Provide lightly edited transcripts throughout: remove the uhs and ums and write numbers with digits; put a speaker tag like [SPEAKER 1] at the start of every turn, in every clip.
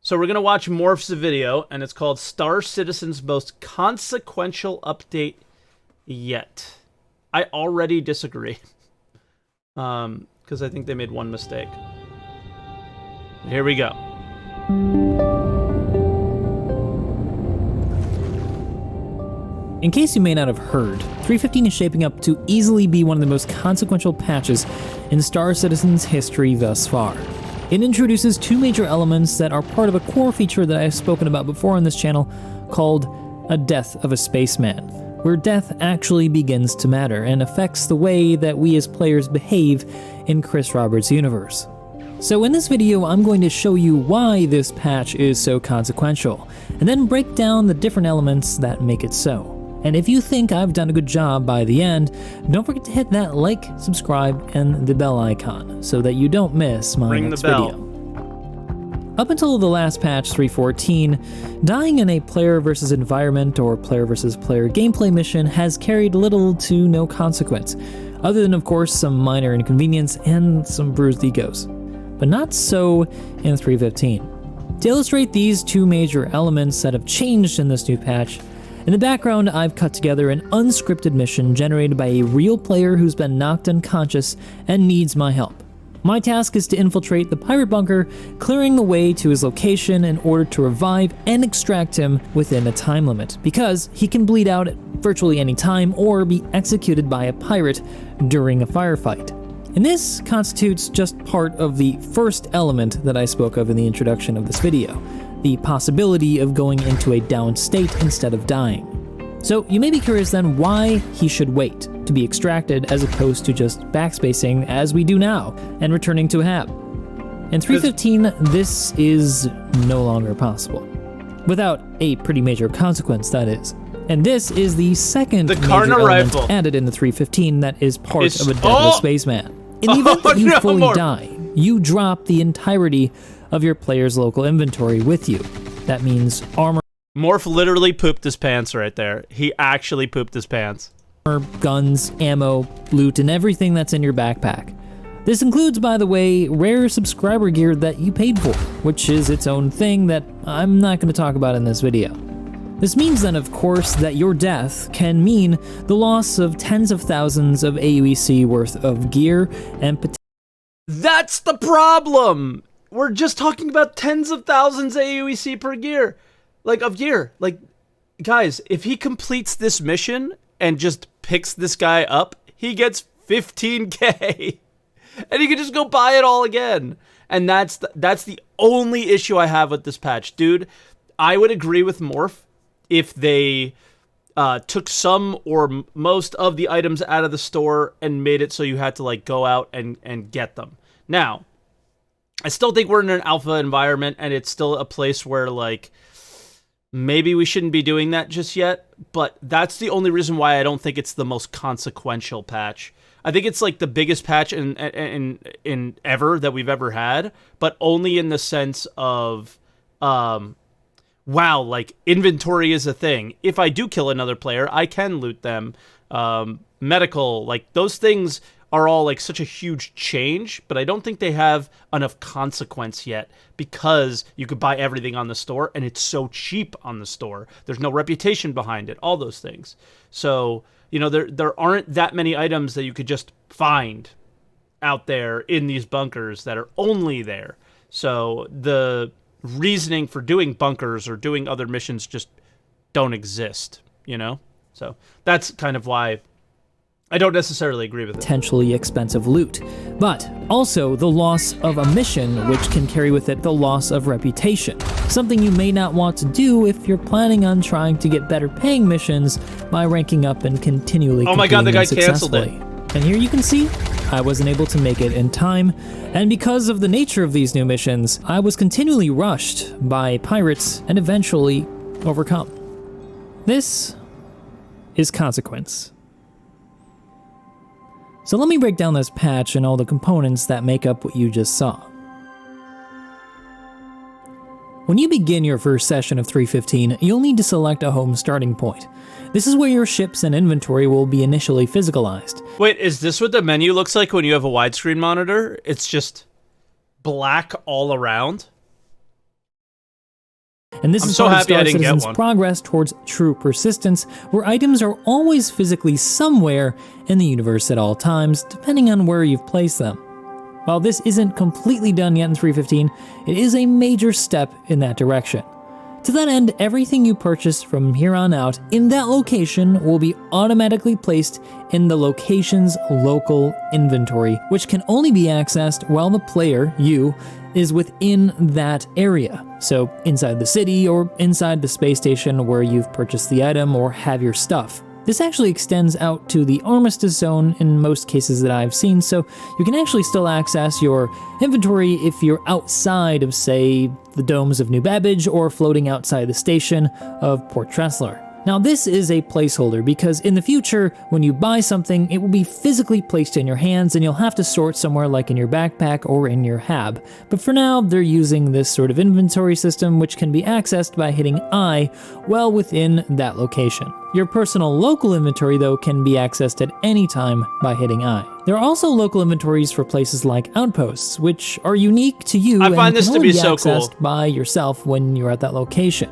[SPEAKER 1] So we're going to watch Morph's video, and it's called Star Citizen's Most Consequential Update Yet. I already disagree. Because I think they made one mistake. Here we go.
[SPEAKER 2] In case you may not have heard, 3.15 is shaping up to easily be one of the most consequential patches in Star Citizen's history thus far. It introduces two major elements that are part of a core feature that I've spoken about before on this channel called a death of a spaceman, where death actually begins to matter and affects the way that we as players behave in Chris Roberts' universe. So in this video, I'm going to show you why this patch is so consequential, and then break down the different elements that make it so. And if you think I've done a good job by the end, don't forget to hit that like, subscribe, and the bell icon so that you don't miss my next video. Up until the last patch, 3.14, dying in a player versus environment or player versus player gameplay mission has carried little to no consequence, other than of course some minor inconvenience and some bruised egos. But not so in 3.15. To illustrate these two major elements that have changed in this new patch, in the background, I've cut together an unscripted mission generated by a real player who's been knocked unconscious and needs my help. My task is to infiltrate the pirate bunker, clearing the way to his location in order to revive and extract him within a time limit, because he can bleed out at virtually any time or be executed by a pirate during a firefight. And this constitutes just part of the first element that I spoke of in the introduction of this video, the possibility of going into a down state instead of dying. So you may be curious then why he should wait to be extracted as opposed to just backspacing as we do now and returning to a hab. In 3.15, this is no longer possible. Without a pretty major consequence, that is. And this is the second major element added into 3.15 that is part of a deadless spaceman. In the event that you fully die, you drop the entirety of your player's local inventory with you. That means armor.
[SPEAKER 1] Morph literally pooped his pants right there. He actually pooped his pants.
[SPEAKER 2] Guns, ammo, loot, and everything that's in your backpack. This includes, by the way, rare subscriber gear that you paid for, which is its own thing that I'm not going to talk about in this video. This means then, of course, that your death can mean the loss of tens of thousands of AUEC worth of gear and
[SPEAKER 1] That's the problem! We're just talking about tens of thousands AUEC per gear. Of gear. Guys, if he completes this mission and just picks this guy up, he gets 15k. And he can just go buy it all again. And that's the only issue I have with this patch. Dude, I would agree with Morph if they took some or most of the items out of the store and made it so you had to, go out and get them. Now, I still think we're in an alpha environment, and it's still a place where, maybe we shouldn't be doing that just yet, but that's the only reason why I don't think it's the most consequential patch. I think it's, the biggest patch in ever that we've ever had, but only in the sense of, wow, inventory is a thing. If I do kill another player, I can loot them. Medical, those things are all such a huge change, but I don't think they have enough consequence yet because you could buy everything on the store and it's so cheap on the store. There's no reputation behind it, all those things. So, there aren't that many items that you could just find out there in these bunkers that are only there. So the reasoning for doing bunkers or doing other missions just don't exist, So that's kind of why I don't necessarily agree with it.
[SPEAKER 2] Potentially expensive loot, but also the loss of a mission, which can carry with it the loss of reputation. Something you may not want to do if you're planning on trying to get better paying missions by ranking up and continually
[SPEAKER 1] Oh my god, the guy canceled it.
[SPEAKER 2] And here you can see, I wasn't able to make it in time, and because of the nature of these new missions, I was continually rushed by pirates and eventually overcome. This is Consequence. So let me break down this patch and all the components that make up what you just saw. When you begin your first session of 3.15, you'll need to select a home starting point. This is where your ships and inventory will be initially physicalized.
[SPEAKER 1] Wait, is this what the menu looks like when you have a widescreen monitor? It's just black all around?
[SPEAKER 2] And this
[SPEAKER 1] I'm
[SPEAKER 2] is
[SPEAKER 1] so
[SPEAKER 2] part of
[SPEAKER 1] happy I
[SPEAKER 2] Star
[SPEAKER 1] didn't get
[SPEAKER 2] Citizen's
[SPEAKER 1] one.
[SPEAKER 2] progress towards true persistence, where items are always physically somewhere in the universe at all times, depending on where you've placed them. While this isn't completely done yet in 3.15, it is a major step in that direction. To that end, everything you purchase from here on out in that location will be automatically placed in the location's local inventory, which can only be accessed while the player, you, is within that area. So inside the city or inside the space station where you've purchased the item or have your stuff. This actually extends out to the Armistice Zone in most cases that I've seen, so you can actually still access your inventory if you're outside of, say, the domes of New Babbage or floating outside the station of Port Tressler. Now this is a placeholder because in the future, when you buy something, it will be physically placed in your hands and you'll have to store it somewhere like in your backpack or in your hab. But for now, they're using this sort of inventory system which can be accessed by hitting I well within that location. Your personal local inventory, though, can be accessed at any time by hitting I. There are also local inventories for places like outposts, which are unique to you
[SPEAKER 1] I find
[SPEAKER 2] and
[SPEAKER 1] this
[SPEAKER 2] can
[SPEAKER 1] to
[SPEAKER 2] only
[SPEAKER 1] be
[SPEAKER 2] be
[SPEAKER 1] so
[SPEAKER 2] accessed
[SPEAKER 1] cool.
[SPEAKER 2] by yourself when you're at that location.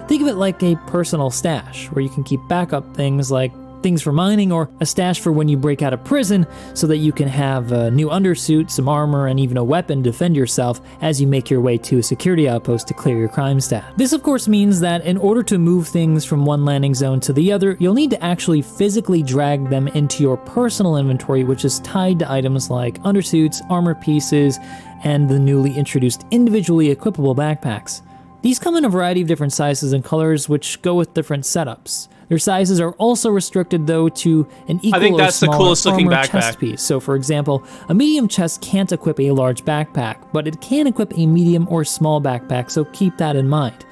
[SPEAKER 2] Think of it like a personal stash, where you can keep backup things like things for mining or a stash for when you break out of prison so that you can have a new undersuit, some armor, and even a weapon to defend yourself as you make your way to a security outpost to clear your crime stat. This of course means that in order to move things from one landing zone to the other, you'll need to actually physically drag them into your personal inventory, which is tied to items like undersuits, armor pieces, and the newly introduced individually equipable backpacks. These come in a variety of different sizes and colors which go with different setups. Their sizes are also restricted though to an equal
[SPEAKER 1] I think
[SPEAKER 2] or
[SPEAKER 1] that's the
[SPEAKER 2] smaller
[SPEAKER 1] coolest looking
[SPEAKER 2] armor
[SPEAKER 1] backpack.
[SPEAKER 2] chest piece. So for example, a medium chest can't equip a large backpack, but it can equip a medium or small backpack, so keep that in mind.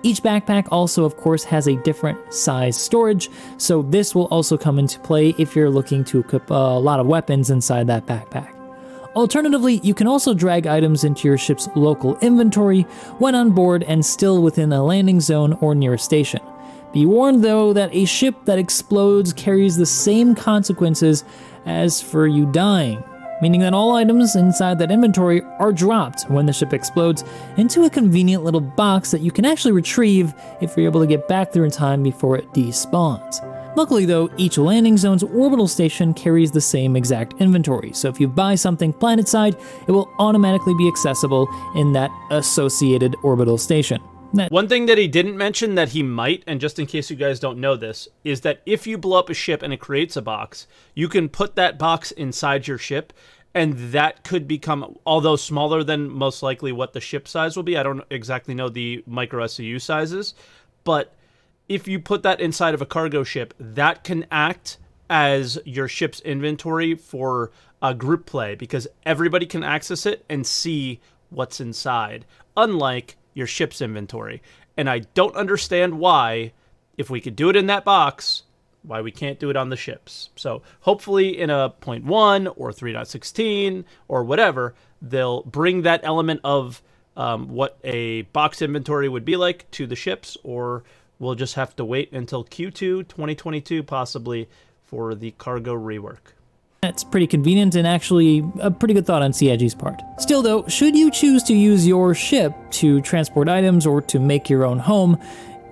[SPEAKER 2] Each backpack also of course has a different size storage, so this will also come into play if you're looking to equip a lot of weapons inside that backpack. Alternatively, you can also drag items into your ship's local inventory when on board and still within a landing zone or near a station. Be warned though that a ship that explodes carries the same consequences as for you dying, meaning that all items inside that inventory are dropped when the ship explodes into a convenient little box that you can actually retrieve if you're able to get back there in time before it despawns. Luckily though, each landing zone's orbital station carries the same exact inventory, so if you buy something planetside, it will automatically be accessible in that associated orbital station.
[SPEAKER 1] One thing that he didn't mention that he might, and just in case you guys don't know this, is that if you blow up a ship and it creates a box, you can put that box inside your ship, and that could become, although smaller than most likely what the ship size will be, I don't exactly know the micro SCU sizes, but if you put that inside of a cargo ship, that can act as your ship's inventory for a group play because everybody can access it and see what's inside, unlike your ship's inventory. And I don't understand why, if we could do it in that box, why we can't do it on the ships. So hopefully in a 0.1 or 3.16 or whatever, they'll bring that element of what a box inventory would be like to the ships, or we'll just have to wait until Q2 2022 possibly for the cargo rework.
[SPEAKER 2] That's pretty convenient and actually a pretty good thought on CIG's part. Still though, should you choose to use your ship to transport items or to make your own home,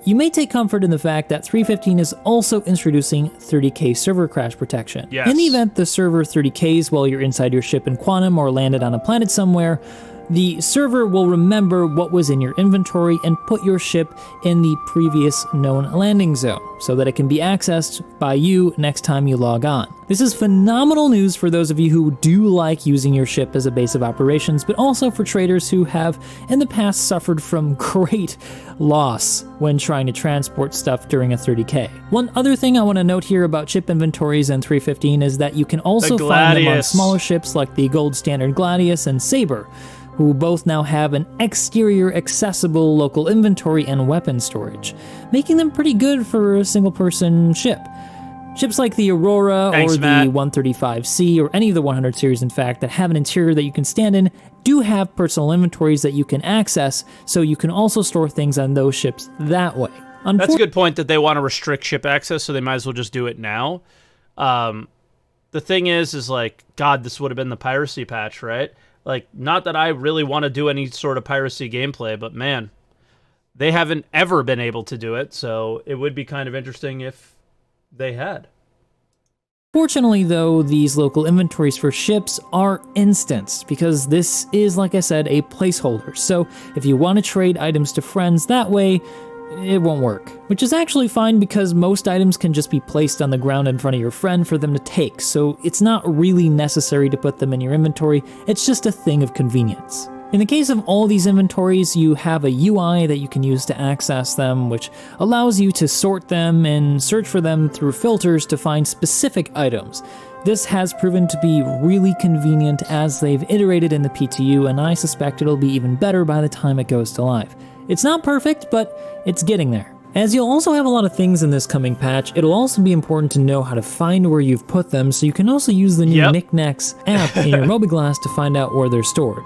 [SPEAKER 2] you may take comfort in the fact that 3.15 is also introducing 30k server crash protection.
[SPEAKER 1] Yes.
[SPEAKER 2] In the event the server 30ks while you're inside your ship in Quantum or landed on a planet somewhere, the server will remember what was in your inventory and put your ship in the previous known landing zone so that it can be accessed by you next time you log on. This is phenomenal news for those of you who do like using your ship as a base of operations, but also for traders who have in the past suffered from great loss when trying to transport stuff during a 30k. One other thing I want to note here about ship inventories in 3.15 is that you can also find them on smaller ships like the Gold Standard Gladius and Saber, who both now have an exterior accessible local inventory and weapon storage, making them pretty good for a single-person ship. Ships like the Aurora or the 135C or any of the 100 series, in fact, that have an interior that you can stand in do have personal inventories that you can access, so you can also store things on those ships that way.
[SPEAKER 1] That's a good point that they want to restrict ship access, so they might as well just do it now. The thing is like, God, this would have been the piracy patch, right? Like, not that I really want to do any sort of piracy gameplay, but man, They haven't ever been able to do it, so it would be kind of interesting if they had.
[SPEAKER 2] Fortunately, though, these local inventories for ships are instanced, because this is, like I said, a placeholder. So if you want to trade items to friends that way, it won't work. Which is actually fine, because most items can just be placed on the ground in front of your friend for them to take, so it's not really necessary to put them in your inventory, it's just a thing of convenience. In the case of all these inventories, you have a UI that you can use to access them, which allows you to sort them and search for them through filters to find specific items. This has proven to be really convenient as they've iterated in the PTU, and I suspect it'll be even better by the time it goes to live. It's not perfect, but it's getting there. As you'll also have a lot of things in this coming patch, it'll also be important to know how to find where you've put them, so you can also use the new Knickknacks app in your Mobiglass to find out where they're stored.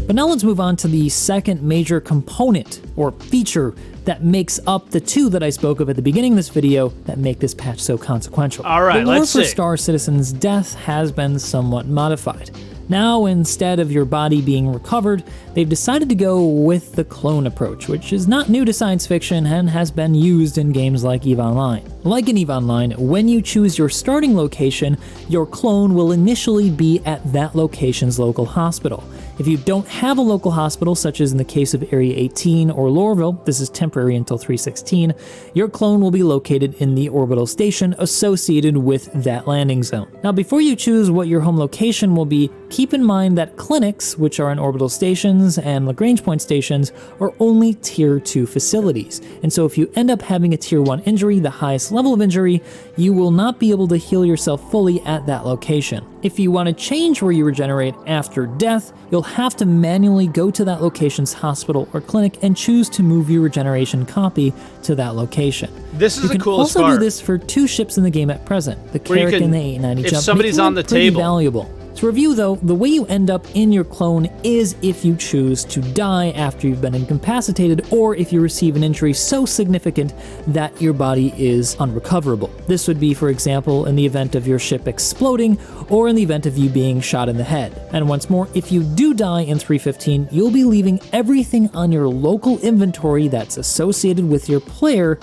[SPEAKER 2] But now let's move on to the second major component, or feature, that makes up the two that I spoke of at the beginning of this video that make this patch so consequential.
[SPEAKER 1] Alright, let's see.
[SPEAKER 2] The lore for Star Citizen's death has been somewhat modified. Now, instead of your body being recovered, they've decided to go with the clone approach, which is not new to science fiction and has been used in games like EVE Online. Like in EVE Online, when you choose your starting location, your clone will initially be at that location's local hospital. If you don't have a local hospital, such as in the case of Area 18 or Lorville, this is temporary until 316, your clone will be located in the orbital station associated with that landing zone. Now, before you choose what your home location will be, keep in mind that clinics, which are in orbital stations, and Lagrange point stations, are only Tier 2 facilities. And so if you end up having a Tier 1 injury, the highest level of injury, you will not be able to heal yourself fully at that location. If you want to change where you regenerate after death, you'll have to manually go to that location's hospital or clinic and choose to move your regeneration copy to that location.
[SPEAKER 1] This is the coolest
[SPEAKER 2] part. You can also
[SPEAKER 1] part.
[SPEAKER 2] do this for two ships in the game at present, the Carrack and the 890 Jump.
[SPEAKER 1] If somebody's on the
[SPEAKER 2] pretty
[SPEAKER 1] table.
[SPEAKER 2] valuable. To review though, the way you end up in your clone is if you choose to die after you've been incapacitated, or if you receive an injury so significant that your body is unrecoverable. This would be, for example, in the event of your ship exploding, or in the event of you being shot in the head. And once more, if you do die in 315, you'll be leaving everything on your local inventory that's associated with your player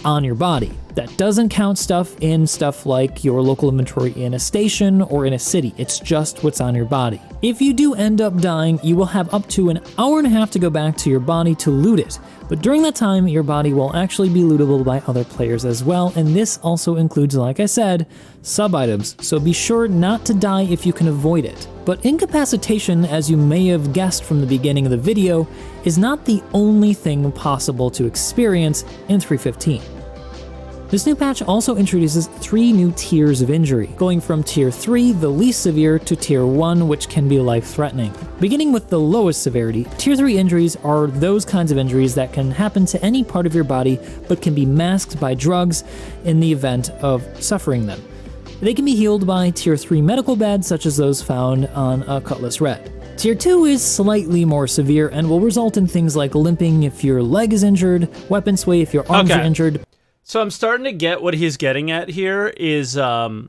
[SPEAKER 2] on your body. That doesn't count stuff like your local inventory in a station or in a city. It's just what's on your body. If you do end up dying, you will have up to an hour and a half to go back to your body to loot it. But during that time, your body will actually be lootable by other players as well, and this also includes, like I said, sub-items, so be sure not to die if you can avoid it. But incapacitation, as you may have guessed from the beginning of the video, is not the only thing possible to experience in 315. This new patch also introduces 3 new tiers of injury, going from Tier 3, the least severe, to Tier 1, which can be life-threatening. Beginning with the lowest severity, Tier 3 injuries are those kinds of injuries that can happen to any part of your body, but can be masked by drugs in the event of suffering them. They can be healed by Tier 3 medical beds, such as those found on a Cutlass Red. Tier 2 is slightly more severe and will result in things like limping if your leg is injured, weapon sway if your arms are injured.
[SPEAKER 1] So I'm starting to get what he's getting at here is Star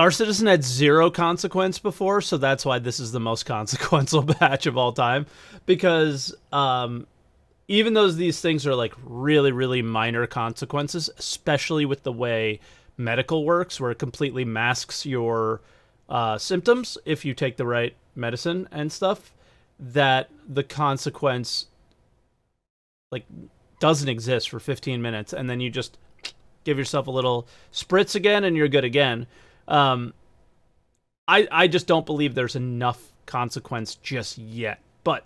[SPEAKER 1] Citizen had 0 consequence before, so that's why this is the most consequential patch of all time. Because even though these things are like really, really minor consequences, especially with the way medical works, where it completely masks your symptoms if you take the right medicine and stuff, that the consequence like doesn't exist for 15 minutes, and then you just give yourself a little spritz again and you're good again. I just don't believe there's enough consequence just yet, but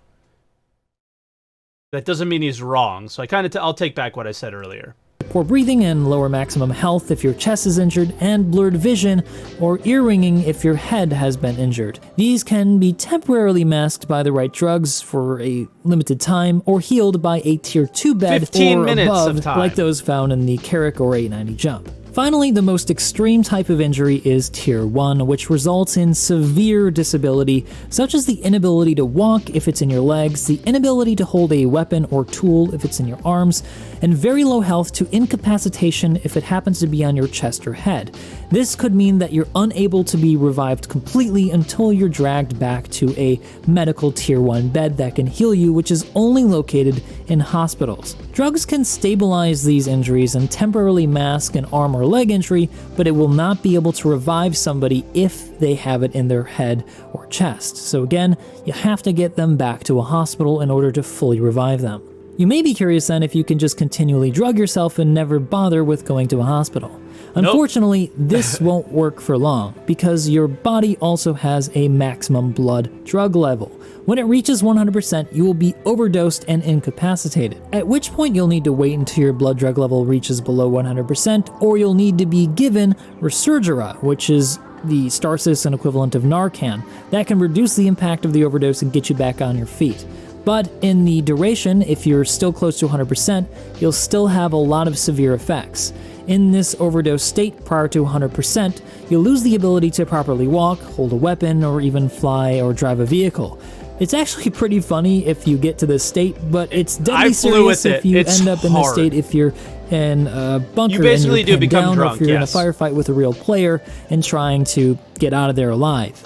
[SPEAKER 1] that doesn't mean he's wrong, so I'll take back what I said earlier.
[SPEAKER 2] Poor breathing and lower maximum health if your chest is injured, and blurred vision or ear ringing if your head has been injured. These can be temporarily masked by the right drugs for a limited time, or healed by a Tier 2 bed
[SPEAKER 1] 15
[SPEAKER 2] or
[SPEAKER 1] minutes
[SPEAKER 2] above,
[SPEAKER 1] of time.
[SPEAKER 2] like those found in the Carrack or 890 Jump. Finally, the most extreme type of injury is Tier 1, which results in severe disability, such as the inability to walk if it's in your legs, the inability to hold a weapon or tool if it's in your arms, and very low health to incapacitation if it happens to be on your chest or head. This could mean that you're unable to be revived completely until you're dragged back to a medical tier 1 bed that can heal you, which is only located in hospitals. Drugs can stabilize these injuries and temporarily mask an arm or leg injury, but it will not be able to revive somebody if they have it in their head or chest. So again, you have to get them back to a hospital in order to fully revive them. You may be curious then if you can just continually drug yourself and never bother with going to a hospital. Unfortunately, this won't work for long, because your body also has a maximum blood drug level. When it reaches 100%, you will be overdosed and incapacitated, at which point you'll need to wait until your blood drug level reaches below 100%, or you'll need to be given Resurgera, which is the Star Citizen equivalent of Narcan, that can reduce the impact of the overdose and get you back on your feet. But in the duration, if you're still close to 100%, you'll still have a lot of severe effects. In this overdose state prior to 100%, you'll lose the ability to properly walk, hold a weapon, or even fly or drive a vehicle. It's actually pretty funny if you get to this state, but it's deadly serious if you end up in this state if you're in a bunker and you're pinned down, or if you're in a firefight with a real player and trying to get out of there alive.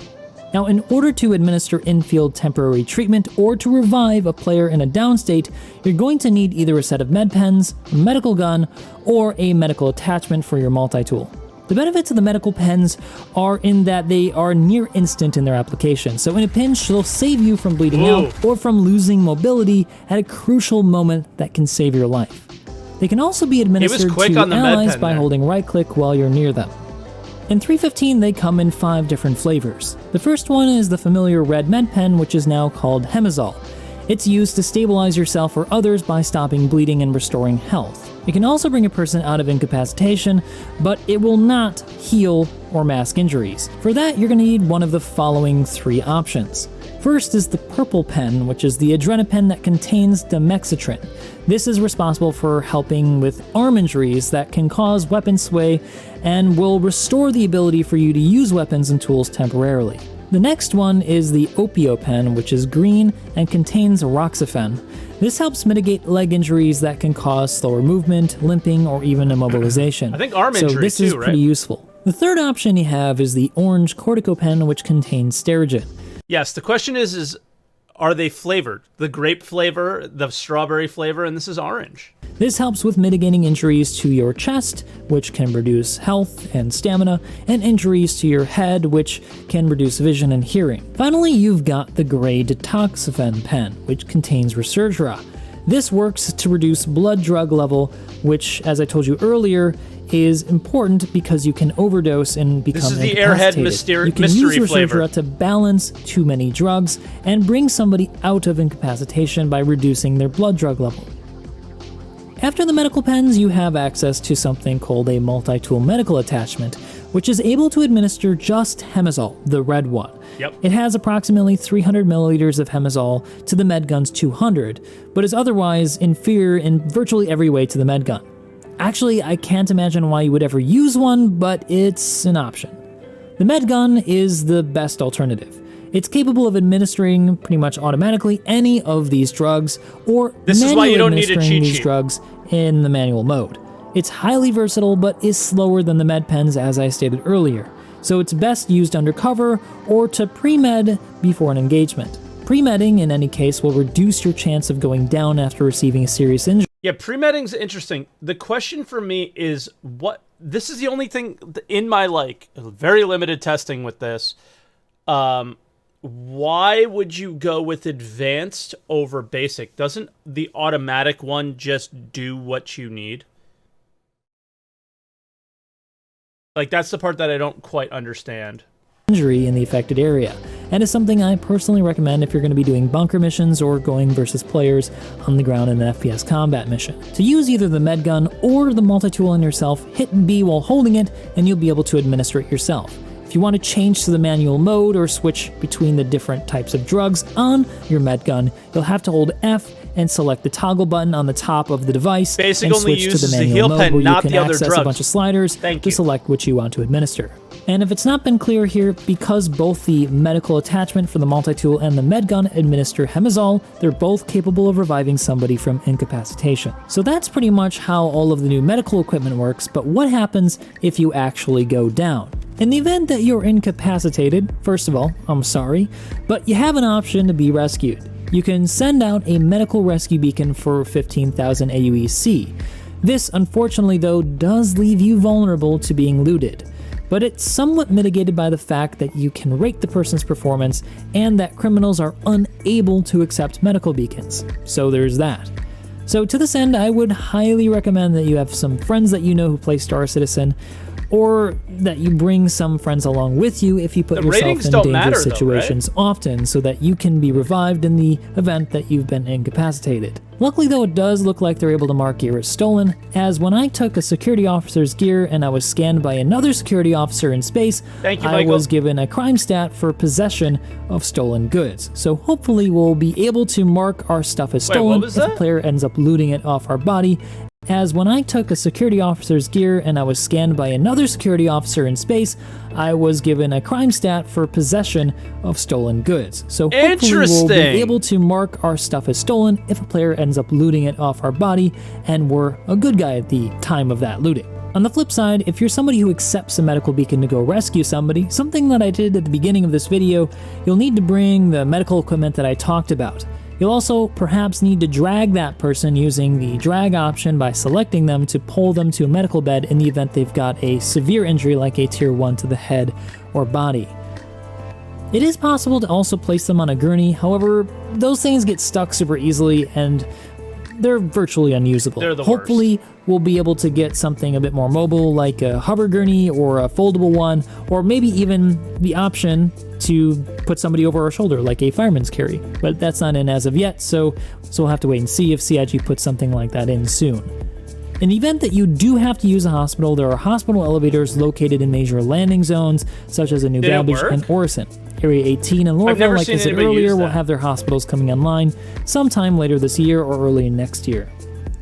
[SPEAKER 2] Now, in order to administer in-field temporary treatment or to revive a player in a down state, you're going to need either a set of med pens, a medical gun, or a medical attachment for your multi-tool. The benefits of the medical pens are in that they are near instant in their application, so in a pinch they'll save you from bleeding out or from losing mobility at a crucial moment that can save your life. They can also be administered to allies by holding right-click while you're near them. In 3.15, they come in 5 different flavors. The first one is the familiar red med pen, which is now called Hemazol. It's used to stabilize yourself or others by stopping bleeding and restoring health. It can also bring a person out of incapacitation, but it will not heal or mask injuries. For that, you're going to need one of the following 3 options. First is the purple pen, which is the adrenopen that contains demexitrin. This is responsible for helping with arm injuries that can cause weapon sway and will restore the ability for you to use weapons and tools temporarily. The next one is the Opio pen, which is green and contains roxafen. This helps mitigate leg injuries that can cause slower movement, limping, or even immobilization.
[SPEAKER 1] I think arm injuries
[SPEAKER 2] so this is pretty useful. The third option you have is the orange corticopen, which contains Sterigen.
[SPEAKER 1] Yes, the question is are they flavored? The grape flavor, the strawberry flavor, and this is orange.
[SPEAKER 2] This helps with mitigating injuries to your chest, which can reduce health and stamina, and injuries to your head, which can reduce vision and hearing. Finally, you've got the gray detoxifen pen, which contains Resurgera. This works to reduce blood drug level, which, as I told you earlier, is important because you can overdose and become incapacitated.
[SPEAKER 1] This is the Airhead
[SPEAKER 2] You can
[SPEAKER 1] mystery
[SPEAKER 2] use
[SPEAKER 1] flavor.
[SPEAKER 2] Resurgera to balance too many drugs and bring somebody out of incapacitation by reducing their blood drug level. After the medical pens, you have access to something called a multi-tool medical attachment, which is able to administer just Hemazol, the red one.
[SPEAKER 1] Yep.
[SPEAKER 2] It has approximately 300 milliliters of Hemazol to the Medgun's 200, but is otherwise inferior in virtually every way to the Medgun. Actually, I can't imagine why you would ever use one, but it's an option. The Medgun is the best alternative. It's capable of administering pretty much automatically any of these drugs, or manually administering these drugs in the manual mode. It's highly versatile, but is slower than the med pens, as I stated earlier, so it's best used undercover or to pre-med before an engagement. Pre-medding, in any case, will reduce your chance of going down after receiving a serious injury.
[SPEAKER 1] Yeah, pre-medding's interesting. The question for me is this is the only thing in my, very limited testing with this. Why would you go with advanced over basic? Doesn't the automatic one just do what you need? That's the part that I don't quite understand.
[SPEAKER 2] Injury in the affected area, and is something I personally recommend if you're going to be doing bunker missions or going versus players on the ground in an FPS combat mission. To use either the med gun or the multi-tool on yourself, hit B while holding it, and you'll be able to administer it yourself. If you want to change to the manual mode or switch between the different types of drugs on your med gun, you'll have to hold F and select the toggle button on the top of the device and switch to the manual mode where you can access a bunch of sliders to select which you want to administer. And if it's not been clear here, because both the medical attachment for the multi-tool and the medgun administer hemazole, they're both capable of reviving somebody from incapacitation. So that's pretty much how all of the new medical equipment works, but what happens if you actually go down? In the event that you're incapacitated, first of all, I'm sorry, but you have an option to be rescued. You can send out a medical rescue beacon for 15,000 AUEC. This, unfortunately though, does leave you vulnerable to being looted, but it's somewhat mitigated by the fact that you can rate the person's performance and that criminals are unable to accept medical beacons. So there's that. So to this end, I would highly recommend that you have some friends that you know who play Star Citizen, or that you bring some friends along with you if you put yourself in dangerous situations often, so that you can be revived in the event that you've been incapacitated. Luckily though, it does look like they're able to mark gear as stolen, as when I took a security officer's gear and I was scanned by another security officer in space, I was given a crime stat for possession of stolen goods. So hopefully we'll be able to mark our stuff as stolen if the player ends up looting it off our body, as when I took a security officer's gear and I was scanned by another security officer in space, I was given a crime stat for possession of stolen goods. So hopefully we'll be able to mark our stuff as stolen if a player ends up looting it off our body and we're a good guy at the time of that looting. On the flip side, if you're somebody who accepts a medical beacon to go rescue somebody, something that I did at the beginning of this video, you'll need to bring the medical equipment that I talked about. You'll also perhaps need to drag that person using the drag option by selecting them to pull them to a medical bed in the event they've got a severe injury like a tier 1 to the head or body. It is possible to also place them on a gurney, however, those things get stuck super easily and they're virtually unusable.
[SPEAKER 1] They're the
[SPEAKER 2] Hopefully, we'll be able to get something a bit more mobile like a hover gurney or a foldable one, or maybe even the option to put somebody over our shoulder like a fireman's carry. But that's not in as of yet, so we'll have to wait and see if CIG puts something like that in soon. In the event that you do have to use a hospital, there are hospital elevators located in major landing zones, such as in New Babbage and Orison. Area 18 and Lorville, like I said earlier, will have their hospitals coming online sometime later this year or early next year.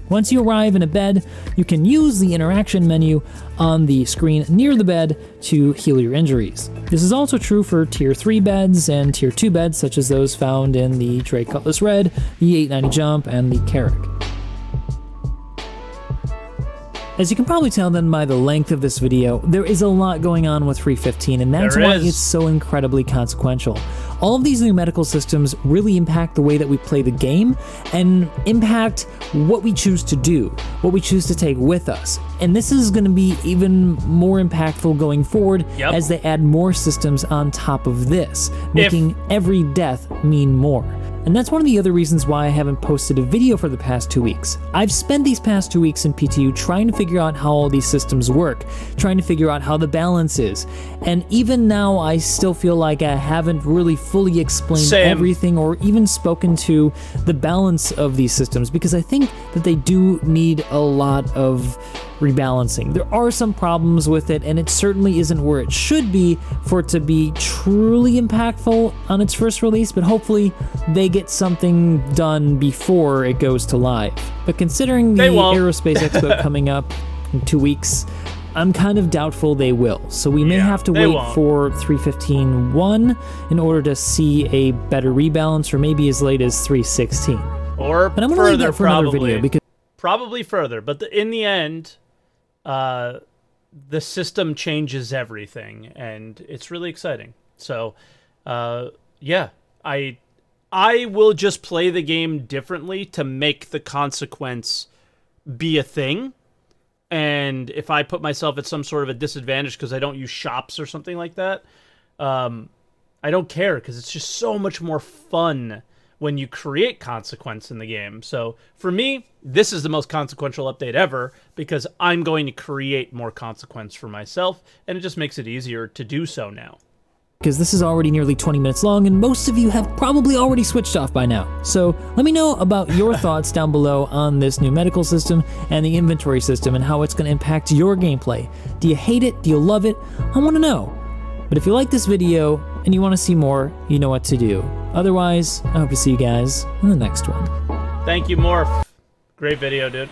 [SPEAKER 2] Once you arrive in a bed, you can use the interaction menu on the screen near the bed to heal your injuries. This is also true for Tier 3 beds and Tier 2 beds, such as those found in the Drake Cutlass Red, the 890 Jump, and the Carrack. As you can probably tell then by the length of this video, there is a lot going on with 315, and that's why it's so incredibly consequential. All of these new medical systems really impact the way that we play the game and impact what we choose to do, what we choose to take with us. And this is going to be even more impactful going forward as they add more systems on top of this, making every death mean more. And that's one of the other reasons why I haven't posted a video for the past 2 weeks. I've spent these past 2 weeks in PTU trying to figure out how all these systems work, trying to figure out how the balance is. And even now, I still feel like I haven't really fully explained everything or even spoken to the balance of these systems, because I think that they do need a lot of rebalancing. There are some problems with it, and it certainly isn't where it should be for it to be truly impactful on its first release, but hopefully they get something done before it goes to live. But considering the Aerospace Expo coming up in 2 weeks, I'm kind of doubtful they will. So we may have to wait for 315.1 in order to see a better rebalance, or maybe as late as 316.
[SPEAKER 1] Or
[SPEAKER 2] but I'm gonna leave that for another video, because
[SPEAKER 1] probably further, but in the end, the system changes everything, and it's really exciting. So, yeah, I will just play the game differently to make the consequence be a thing. And if I put myself at some sort of a disadvantage because I don't use shops or something like that, I don't care, because it's just so much more fun when you create consequence in the game. So for me, this is the most consequential update ever, because I'm going to create more consequence for myself, and it just makes it easier to do so now.
[SPEAKER 2] Because this is already nearly 20 minutes long, and most of you have probably already switched off by now. So let me know about your thoughts down below on this new medical system and the inventory system and how it's going to impact your gameplay. Do you hate it? Do you love it? I want to know. But if you like this video and you want to see more, you know what to do. Otherwise, I hope to see you guys in the next one.
[SPEAKER 1] Thank you, Morph. Great video, dude.